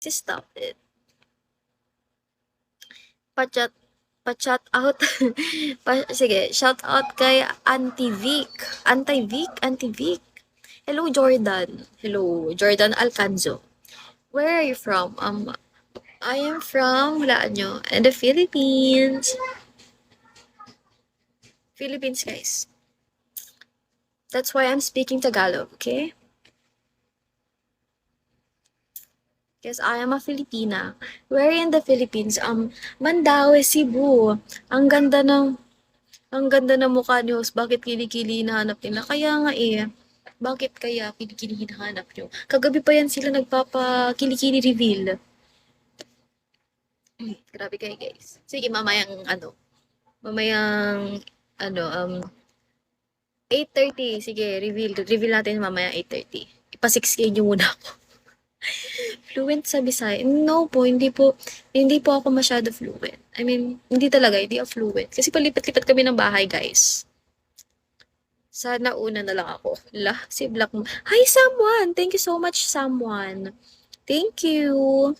Just stop it. Pa-chat, pa-chat out. Sige, shout out kay Auntie Vic. Auntie Vic. Hello, Jordan. Hello, Jordan Alcanzo. Where are you from? I am from, hulaan nyo, in the Philippines. Philippines, guys. That's why I'm speaking Tagalog, okay? Because I am a Filipina. Where in the Philippines? Mandaue, Cebu. Ang ganda ng ang ganda ng mukha niyo. Bakit kilikili hinahanap nila? Kaya nga eh. Bakit kaya kilikili hinahanap niyo? Kagabi pa yan sila nagpapa-kilikili reveal. Grabe kayo guys. Sige, mamayang, ano, 8:30. Sige, reveal natin mamaya 8:30. Ipa-6K niyo muna ako. Fluent sa Bisaya? No po, hindi po ako masyado fluent. I mean, hindi ako fluent. Kasi palipat-lipat kami ng bahay, guys. Sana una na lang ako. Si Black mo. Hi, someone! Thank you so much, someone. Thank you.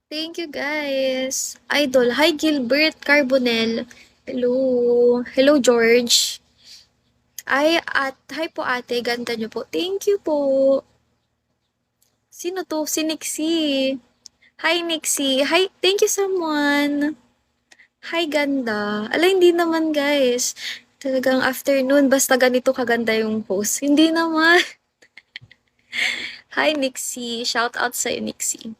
Thank you, guys. Idol. Hi, Gilbert Carbonell. Hello. Hello, George. Hi po ate. Ganda niyo po. Thank you po. Sino to? Si Nixie. Hi, Nixie. Hi, thank you someone. Hi, ganda. Ala, hindi naman, guys. Talagang afternoon, basta ganito kaganda yung post. Hindi naman. Hi, Nixie. Shout out sa'yo, Nixie.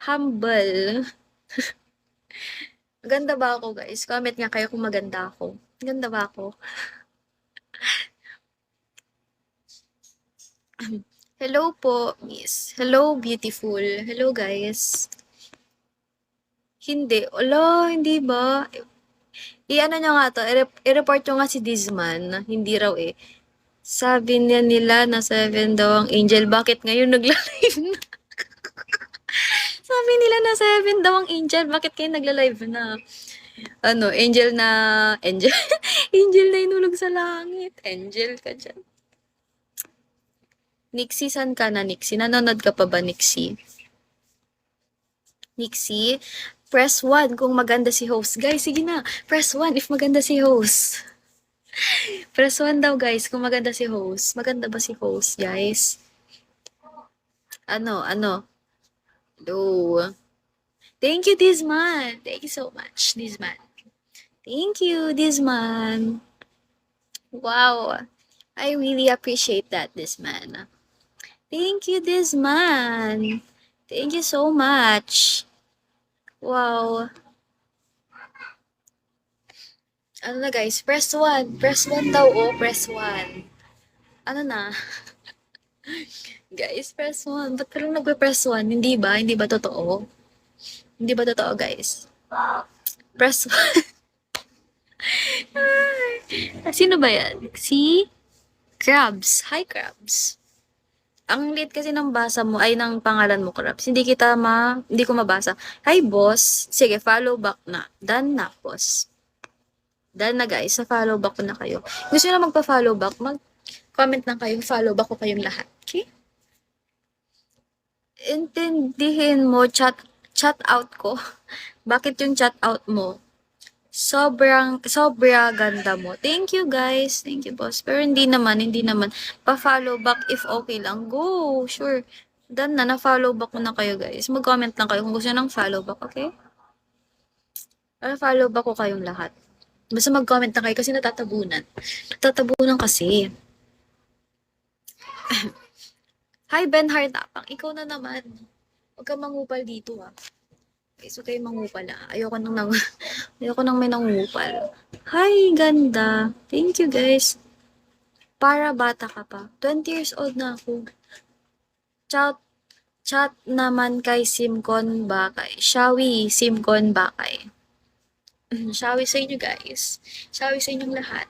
Humble. Ganda ba ako, guys? Comment nga kayo kung maganda ako. Ganda ba ako? Hello po, miss. Hello, beautiful. Hello, guys. Hindi. Hindi ba? I-ano nyo nga to, i-report nyo nga si Dizman. Hindi raw eh. Sabi nila na 7 daw ang angel. Bakit ngayon nagla-live na? Sabi nila na 7 daw ang angel. Bakit kayo nagla-live na? Angel na... Angel? Angel na inulog sa langit. Angel ka dyan. Nixie, san ka na, Nixie? Nanonood ka pa ba, Nixie? Nixie, press 1 kung maganda si host. Guys, sige na. Press 1 if maganda si host. Press 1 daw, guys, kung maganda si host. Maganda ba si host, guys? Ano? Hello. Thank you, Dizman. Thank you so much, Dizman. Thank you, Dizman. Wow. I really appreciate that, Dizman. Thank you, Dizman. Thank you so much. Wow. Ano na guys, press 1. Press 1 daw, oh. Press 1. Ano na? Guys, press 1. Ba't parang nagpe-press 1? Hindi ba? Hindi ba totoo? Hindi ba totoo, guys? Press 1. Sino ba yan? Si Crabs. Hi, Crabs. Ang liit kasi ng basa mo, ay ng pangalan mo, Crabs. Hindi ko mabasa. Hi, boss. Sige, follow back na. Done na, boss. Done na, guys. Sa follow back ko na kayo. Gusto nyo na magpa-follow back? Mag-comment lang kayo. Follow back ko kayong lahat. Okay? Intindihin mo, chat out ko. Bakit yung chat out mo? Sobra ganda mo. Thank you, guys. Thank you, boss. Pero hindi naman. Pa-follow back if okay lang. Go, sure. Done na, na-follow back ko na kayo, guys. Mag-comment lang kayo kung gusto nyo ng follow back, okay? Follow back ko kayong lahat. Basta mag-comment lang kayo kasi natatabunan. Natatabunan kasi. Hi, Ben Hartapang. Ikaw na naman. Huwag kang mangupal dito, ah. So kayo mangupal, ah. Ayoko nang may nangupal. Hi, ganda. Thank you, guys. Para bata ka pa. 20 years old na ako. Chat naman kay Simcon Bakay. Shawi, Simcon Bakay. Shawi sa inyo, guys. Shawi sa inyong lahat.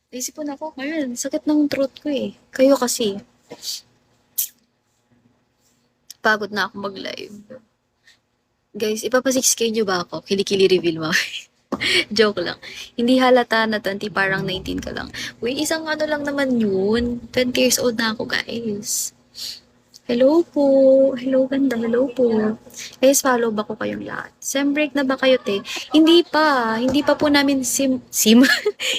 Naisipon ako ngayon. Sakit ng throat ko eh. Kayo kasi. Pagod na ako mag-live. Guys, ipapa-6K nyo ba ako? Kilikili reveal mo. Joke lang. Hindi halata na 20, parang 19 ka lang. Uy, isang ano lang naman yun. 20 years old na ako, guys. Hello po. Hello, ganda. Hello po. Guys, follow ba ko kayong lahat? Sem break na ba kayo, te? Hindi pa. Hindi pa po namin sim?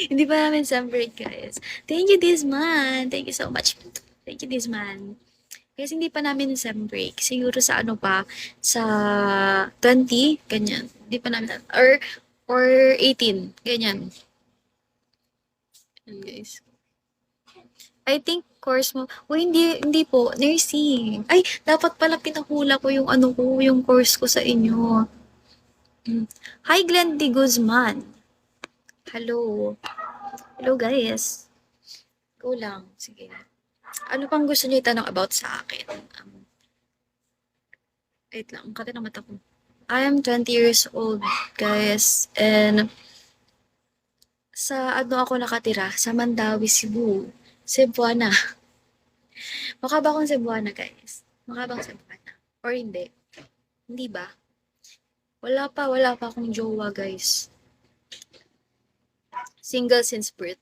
Hindi pa namin sem break, guys. Thank you, this man. Thank you so much. Thank you, this man. Guys, hindi pa namin sem break. Siguro sa ano pa, sa 20, ganyan. Hindi pa namin, or 18, ganyan. Yan, guys. I think course mo, uy, hindi po, nursing. Ay, dapat pala pinahula ko yung ano ko, yung course ko sa inyo. Hmm. Hi, Glenn D. Guzman. Hello. Hello, guys. Go lang. Sige. Ano pang gusto niyo itanong about sa akin? Wait lang, ang kati ng mata ko. I am 20 years old, guys. And sa ano ako nakatira? Sa Mandawi, Cebu. Cebuana. Mukha ba akong Cebuana, guys? Mukha bang Cebuana? Or hindi? Hindi ba? Wala pa akong jowa, guys. Single since birth.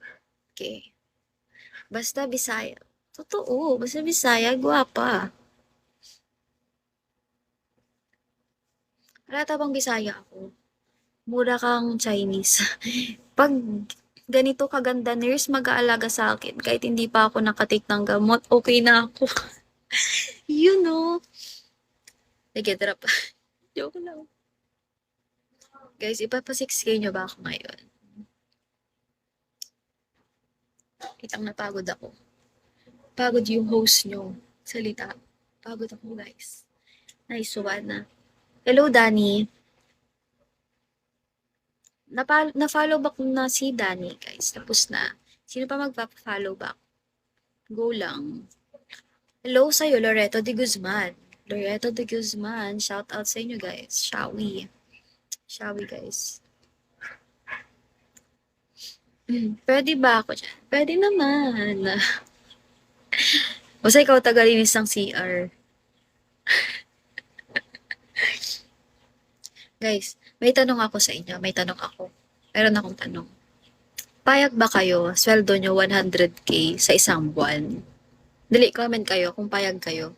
Okay. Basta Bisaya. Totoo, basta Bisaya, gwapa. Halata bang Bisaya ako? Mura kang Chinese. Pag ganito kaganda nurse mag-aalaga sa akin, kahit hindi pa ako nakatake ng gamot, okay na ako. You know. Sige, drop. Joke lang. Guys, ipapa 6K nyo ba ako ngayon? Kitang napagod ako. Pagod yung host nyo. Salita. Pagod ako, guys. Nice one na. Hello, Danny. Na-follow back na si Danny, guys. Tapos na. Sino pa magpa-follow back? Go lang. Hello sa'yo, Loreto de Guzman. Loreto de Guzman. Shout out sa inyo, guys. Shall we? Shall we, guys? Pwede ba ako dyan? Pwede naman. Basta ikaw tagalinis ng CR. Guys, may tanong ako sa inyo. May tanong ako. Meron akong tanong. Payag ba kayo, sweldo nyo 100K sa isang buwan? Dali, comment kayo kung payag kayo.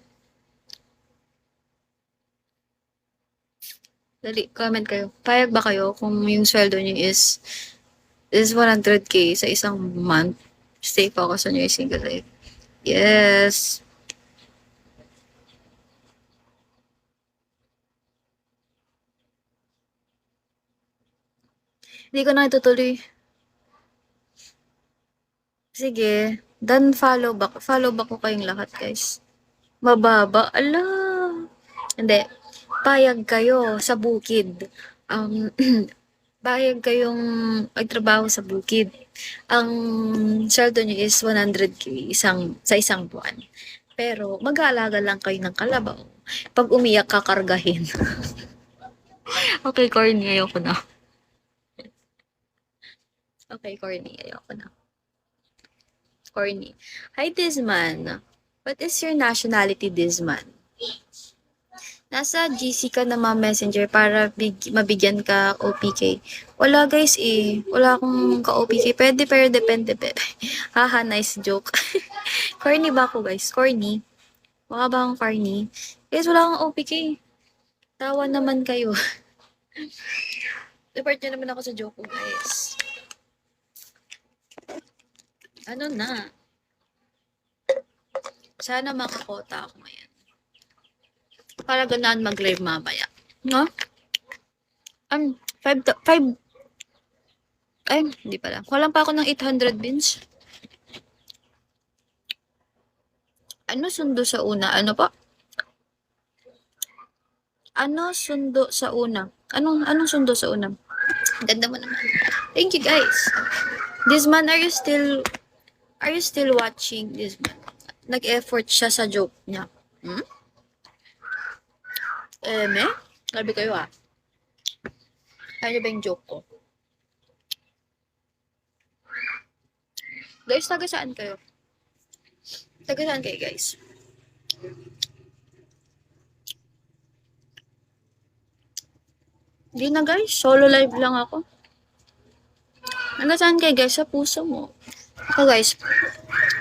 Dali, comment kayo. Payag ba kayo kung yung sweldo nyo is 100K sa isang month? Stay focus on your single life. Yes. Hindi ko na itutuloy. Sige. Dan follow back. Follow back ko kayong lahat, guys. Mababa. Ala. Hindi. Payag kayo sa bukid. Payag kayong magtrabaho sa bukid. Ang sweldo nyo is 100K sa isang buwan. Pero mag-aalaga lang kayo ng kalabaw. Pag umiyak, kakargahin. Okay, corny. Ayoko na. Okay, corny. Ayoko na. Corny. Hi, Disman. What is your nationality, Disman? Nasa GC ka na messenger para mabigyan ka OPK. Wala guys eh. Wala akong ka-OPK. Pwede pero depende. Haha, nice joke. Corny ba ako guys? Corny? Baka ba akong corny? Guys, wala akong OPK. Tawa naman kayo. Report nyo naman ako sa joke ko guys. Ano na? Sana makakota ako ngayon. Para ganaan mag-live mamaya. No? 5, ay, hindi pala. Walang pa ako ng 800 bins. Ano sundo sa una? Ano pa? Ano sundo sa una? Anong sundo sa una? Ganda mo naman. Thank you guys. This man, are you still watching this man? Nag-effort siya sa joke niya. Me? Grabe kayo ah. Ano ba yung joke ko? Guys, taga saan kayo? Taga saan kayo guys? Hindi na guys, solo live lang ako. Hanggang saan kayo guys? Sa puso mo. Ako guys,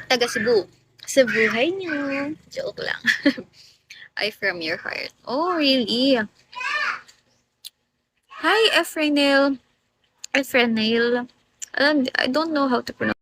taga Cebu. Sa buhay niyo. Joke lang. I from your heart. Oh, really? Hi, Efrenil. Efrenil. I don't know how to pronounce